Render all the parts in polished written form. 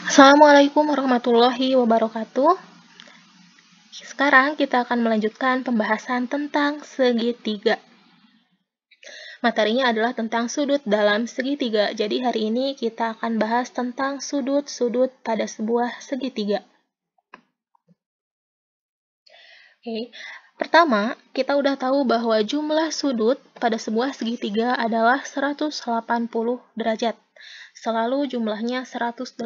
Assalamualaikum warahmatullahi wabarakatuh. Sekarang kita akan melanjutkan pembahasan tentang segitiga. Materinya adalah tentang sudut dalam segitiga. Jadi hari ini kita akan bahas tentang sudut-sudut pada sebuah segitiga. Oke. Pertama, kita udah tahu bahwa jumlah sudut pada sebuah segitiga adalah 180 derajat. Selalu jumlahnya 180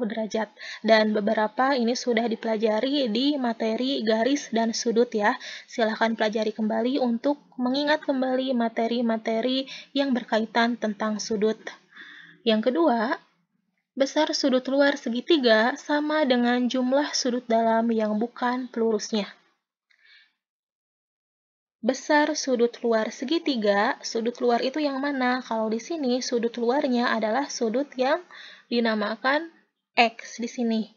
derajat. Dan beberapa ini sudah dipelajari di materi garis dan sudut ya. Silahkan pelajari kembali untuk mengingat kembali materi-materi yang berkaitan tentang sudut. Yang kedua, besar sudut luar segitiga sama dengan jumlah sudut dalam yang bukan pelurusnya. Besar sudut luar segitiga, sudut luar itu yang mana? Kalau di sini sudut luarnya adalah sudut yang dinamakan X di sini.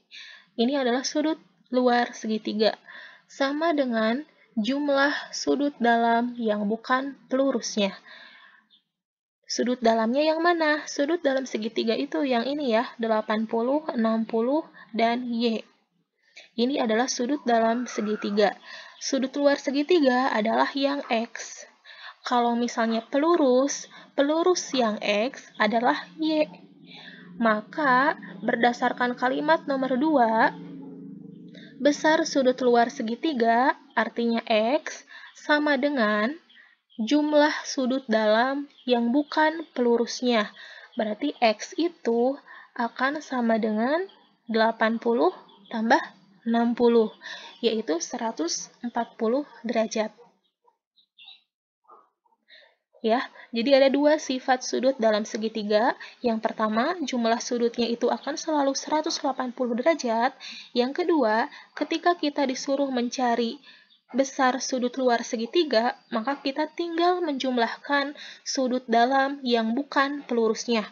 Ini adalah sudut luar segitiga. Sama dengan jumlah sudut dalam yang bukan pelurusnya. Sudut dalamnya yang mana? Sudut dalam segitiga itu yang ini ya, 80, 60, dan Y. Ini adalah sudut dalam segitiga. Sudut luar segitiga adalah yang X. Kalau misalnya pelurus yang X adalah Y. Maka, berdasarkan kalimat nomor 2, besar sudut luar segitiga, artinya X, sama dengan jumlah sudut dalam yang bukan pelurusnya. Berarti X itu akan sama dengan 80 tambah 60, yaitu 140 derajat. Ya, jadi ada dua sifat sudut dalam segitiga. Yang pertama, jumlah sudutnya itu akan selalu 180 derajat. Yang kedua, ketika kita disuruh mencari besar sudut luar segitiga, maka kita tinggal menjumlahkan sudut dalam yang bukan pelurusnya.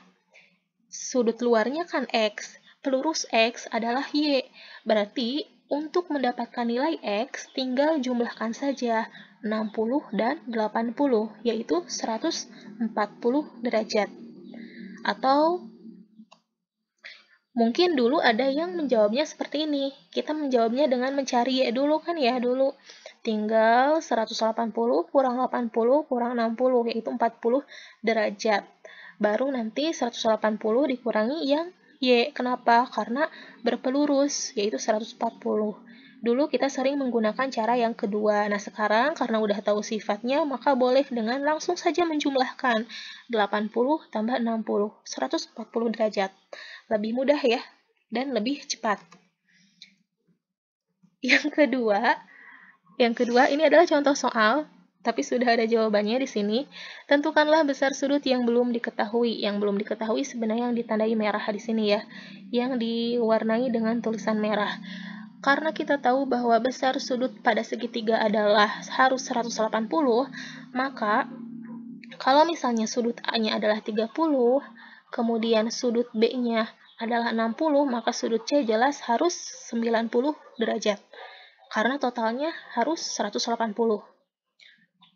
Sudut luarnya kan X, pelurus X adalah Y. Berarti untuk mendapatkan nilai X, tinggal jumlahkan saja 60 dan 80, yaitu 140 derajat. Atau mungkin dulu ada yang menjawabnya seperti ini. Kita menjawabnya dengan mencari Y dulu kan ya, dulu. Tinggal 180 kurang 80 kurang 60, yaitu 40 derajat. Baru nanti 180 dikurangi yang Y. Kenapa? Karena berpelurus, yaitu 140. Dulu kita sering menggunakan cara yang kedua. Nah, sekarang karena udah tahu sifatnya, maka boleh dengan langsung saja menjumlahkan 80 tambah 60, 140 derajat. Lebih mudah ya, dan lebih cepat. Yang kedua ini adalah contoh soal, tapi sudah ada jawabannya di sini. Tentukanlah besar sudut yang belum diketahui. Yang belum diketahui sebenarnya yang ditandai merah di sini ya, yang diwarnai dengan tulisan merah. Karena kita tahu bahwa besar sudut pada segitiga adalah harus 180, maka kalau misalnya sudut A-nya adalah 30, kemudian sudut B-nya adalah 60, maka sudut C jelas harus 90 derajat. Karena totalnya harus 180.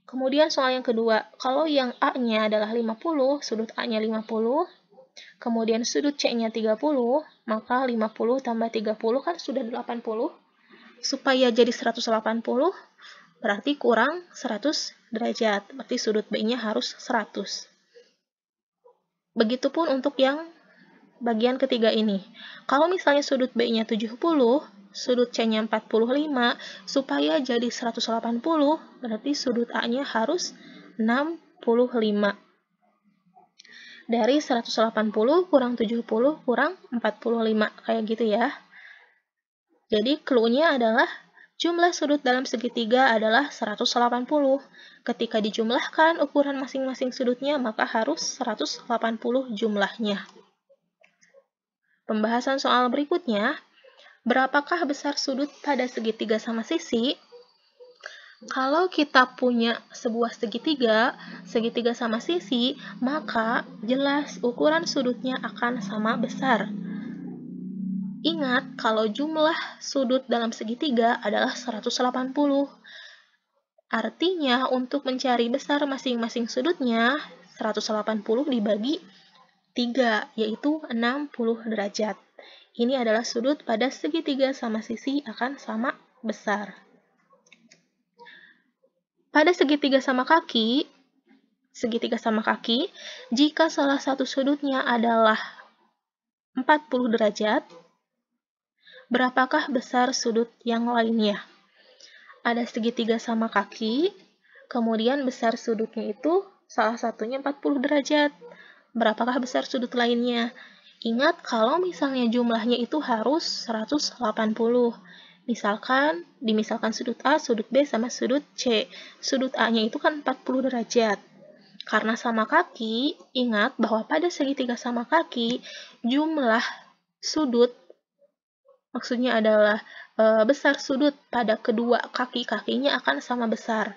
Kemudian soal yang kedua, kalau yang A-nya adalah 50, sudut A-nya 50, kemudian sudut C-nya 30, maka 50 tambah 30 kan sudah 80. Supaya jadi 180, berarti kurang 100 derajat. Berarti sudut B-nya harus 100. Begitupun untuk yang bagian ketiga ini. Kalau misalnya sudut B-nya 70, sudut C-nya 45, supaya jadi 180, berarti sudut A-nya harus 65. Dari 180 kurang 70 kurang 45, kayak gitu ya. Jadi clue-nya adalah jumlah sudut dalam segitiga adalah 180. Ketika dijumlahkan ukuran masing-masing sudutnya, maka harus 180 jumlahnya. Pembahasan soal berikutnya, berapakah besar sudut pada segitiga sama sisi? Kalau kita punya sebuah segitiga sama sisi, maka jelas ukuran sudutnya akan sama besar. Ingat, kalau jumlah sudut dalam segitiga adalah 180. Artinya, untuk mencari besar masing-masing sudutnya, 180 dibagi 3, yaitu 60 derajat. Ini adalah sudut pada segitiga sama sisi akan sama besar. Pada segitiga sama kaki, jika salah satu sudutnya adalah 40 derajat, berapakah besar sudut yang lainnya? Ada segitiga sama kaki, kemudian besar sudutnya itu salah satunya 40 derajat. Berapakah besar sudut lainnya? Ingat kalau misalnya jumlahnya itu harus 180. Misalkan sudut A, sudut B, sama sudut C. Sudut A-nya itu kan 40 derajat. Karena sama kaki, ingat bahwa pada segitiga sama kaki, jumlah sudut, maksudnya adalah besar sudut pada kedua kaki-kakinya akan sama besar.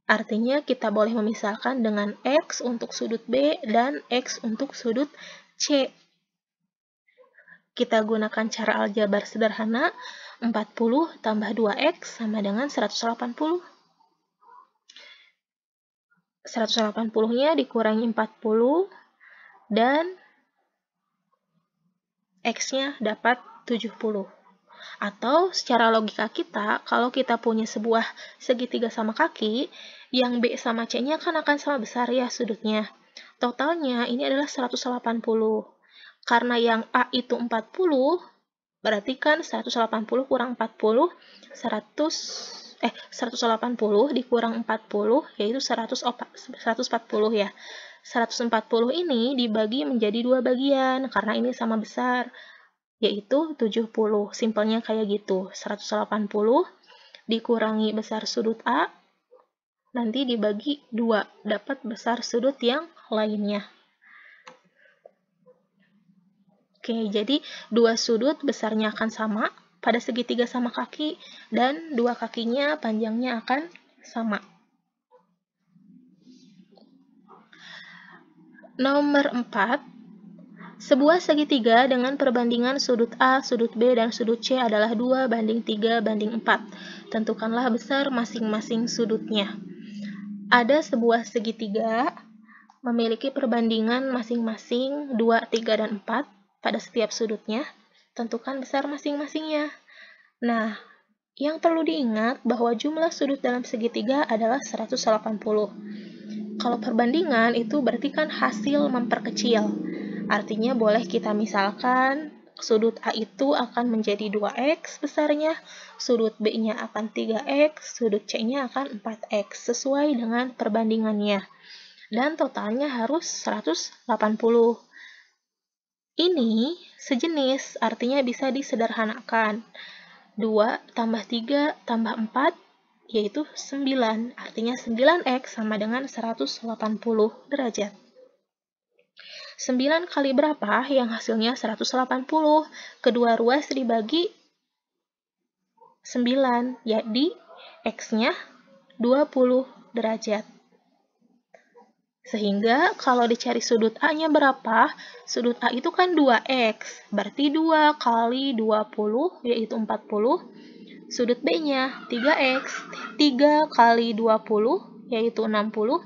Artinya kita boleh memisahkan dengan X untuk sudut B dan X untuk sudut C. Kita gunakan cara aljabar sederhana, 40 tambah 2X sama dengan 180. 180-nya dikurangi 40, dan X-nya dapat 70. Atau secara logika kita, kalau kita punya sebuah segitiga sama kaki, yang B sama C-nya kan akan sama besar ya sudutnya. Totalnya ini adalah 180. Karena yang A itu 40, berarti kan 180 kurang 40, 180 dikurang 40, yaitu 140 ya. 140 ini dibagi menjadi dua bagian, karena ini sama besar, yaitu 70. Simpelnya kayak gitu, 180 dikurangi besar sudut A, nanti dibagi 2, dapat besar sudut yang lainnya. Oke, jadi dua sudut besarnya akan sama pada segitiga sama kaki, dan dua kakinya panjangnya akan sama. Nomor 4, sebuah segitiga dengan perbandingan sudut A, sudut B, dan sudut C adalah 2:3:4. Tentukanlah besar masing-masing sudutnya. Ada sebuah segitiga memiliki perbandingan masing-masing 2, 3, dan 4 pada setiap sudutnya. Tentukan besar masing-masingnya. Nah, yang perlu diingat bahwa jumlah sudut dalam segitiga adalah 180. Kalau perbandingan itu berarti kan hasil memperkecil. Artinya boleh kita misalkan sudut A itu akan menjadi 2X besarnya, sudut B-nya akan 3X, sudut C-nya akan 4X, sesuai dengan perbandingannya. Dan totalnya harus 180. Ini sejenis, artinya bisa disederhanakan. 2 tambah 3 tambah 4, yaitu 9. Artinya 9X sama dengan 180 derajat. 9 kali berapa yang hasilnya 180? Kedua ruas dibagi 9, jadi X-nya 20 derajat. Sehingga kalau dicari sudut A-nya berapa? Sudut A itu kan 2X, berarti 2 kali 20, yaitu 40. Sudut B-nya 3X, 3 kali 20, yaitu 60.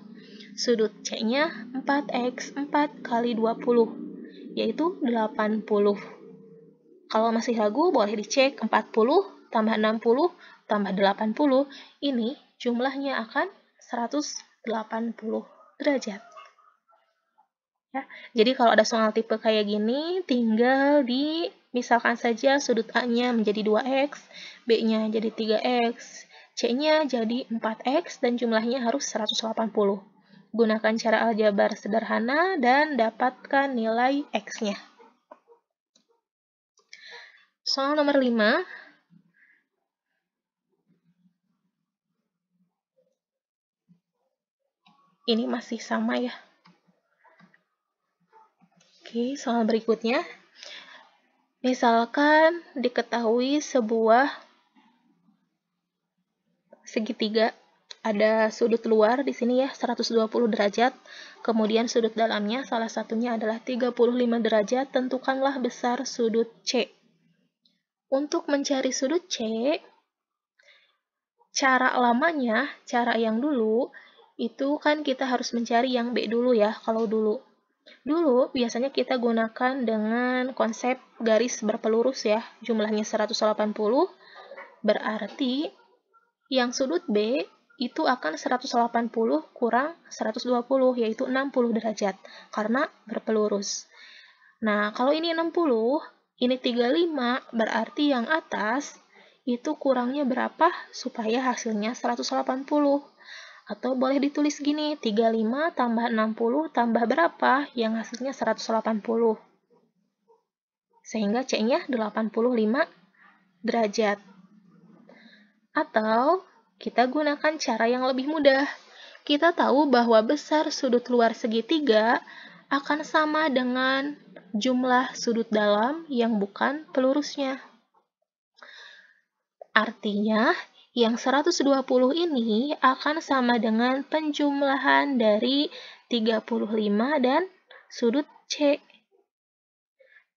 Sudut C-nya 4X, 4 kali 20, yaitu 80. Kalau masih ragu, boleh dicek 40 tambah 60 tambah 80. Ini jumlahnya akan 180 derajat. Ya, jadi kalau ada soal tipe kayak gini, tinggal misalkan saja sudut A-nya menjadi 2X, B-nya jadi 3X, C-nya jadi 4X, dan jumlahnya harus 180. Gunakan cara aljabar sederhana dan dapatkan nilai X-nya. Soal nomor 5. Ini masih sama ya. Oke, soal berikutnya. Misalkan diketahui sebuah segitiga, ada sudut luar di sini ya 120 derajat, kemudian sudut dalamnya salah satunya adalah 35 derajat. Tentukanlah besar sudut C. Untuk mencari sudut C, cara yang dulu itu kan kita harus mencari yang B dulu ya, kalau dulu. Dulu biasanya kita gunakan dengan konsep garis berpelurus ya, jumlahnya 180, berarti yang sudut B itu akan 180 kurang 120, yaitu 60 derajat, karena berpelurus. Nah, kalau ini 60, ini 35, berarti yang atas itu kurangnya berapa supaya hasilnya 180. Atau boleh ditulis gini, 35 tambah 60 tambah berapa yang hasilnya 180. Sehingga C-nya 85 derajat. Atau kita gunakan cara yang lebih mudah. Kita tahu bahwa besar sudut luar segitiga akan sama dengan jumlah sudut dalam yang bukan pelurusnya. Artinya, yang 120 ini akan sama dengan penjumlahan dari 35 dan sudut C.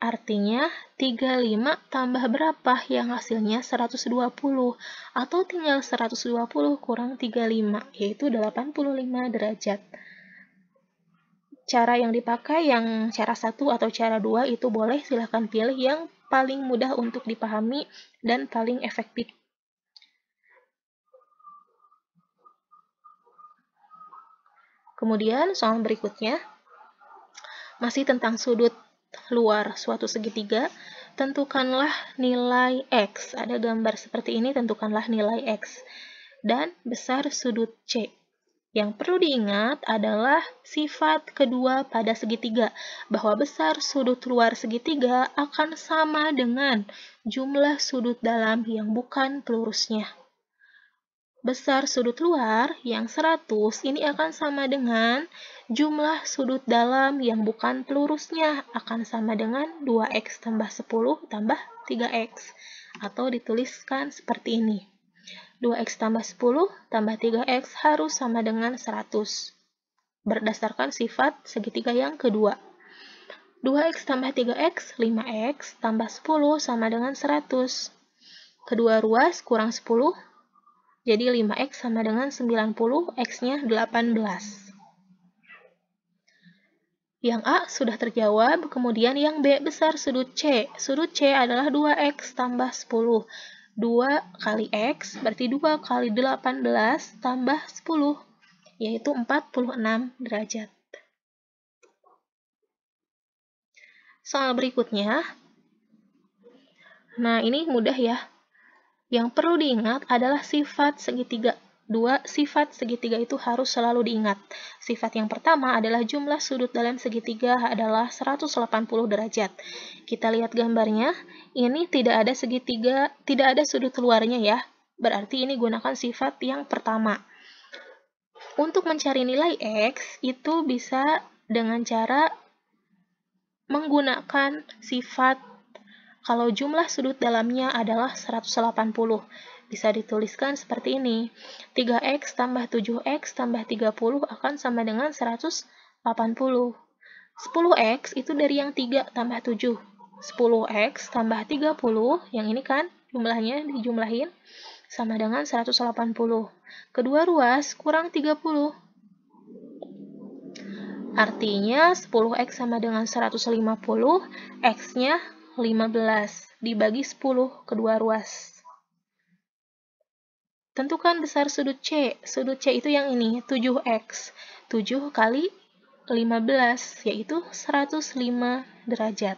Artinya, 35 tambah berapa yang hasilnya 120, atau tinggal 120 kurang 35, yaitu 85 derajat. Cara yang dipakai yang cara 1 atau cara 2 itu boleh, silahkan pilih yang paling mudah untuk dipahami dan paling efektif. Kemudian soal berikutnya, masih tentang sudut luar suatu segitiga, tentukanlah nilai X. Ada gambar seperti ini, tentukanlah nilai X. Dan besar sudut C. Yang perlu diingat adalah sifat kedua pada segitiga, bahwa besar sudut luar segitiga akan sama dengan jumlah sudut dalam yang bukan pelurusnya. Besar sudut luar yang 100 ini akan sama dengan jumlah sudut dalam yang bukan pelurusnya, akan sama dengan 2x tambah 10 tambah 3x, atau dituliskan seperti ini. 2x tambah 10 tambah 3x harus sama dengan 100, berdasarkan sifat segitiga yang kedua. 2x tambah 3x, 5x, tambah 10 sama dengan 100. Kedua ruas kurang 10, jadi 5x sama dengan 90, x-nya 18. Yang A sudah terjawab, kemudian yang B besar sudut C. Sudut C adalah 2x tambah 10. 2 kali x berarti 2 kali 18 tambah 10, yaitu 46 derajat. Soal berikutnya, nah ini mudah ya. Yang perlu diingat adalah sifat segitiga. Sifat segitiga itu harus selalu diingat. Sifat yang pertama adalah jumlah sudut dalam segitiga adalah 180 derajat. Kita lihat gambarnya, ini tidak ada segitiga, tidak ada sudut luarnya ya. Berarti ini gunakan sifat yang pertama. Untuk mencari nilai X, itu bisa dengan cara menggunakan sifat kalau jumlah sudut dalamnya adalah 180, bisa dituliskan seperti ini. 3x tambah 7x tambah 30 akan sama dengan 180. 10x itu dari yang 3 tambah 7. 10x tambah 30, yang ini kan jumlahnya dijumlahin, sama dengan 180. Kedua ruas kurang 30. Artinya 10x sama dengan 150, x-nya 15 dibagi 10 kedua ruas. Tentukan besar sudut C. Sudut C itu yang ini, 7x. 7 kali 15, yaitu 105 derajat.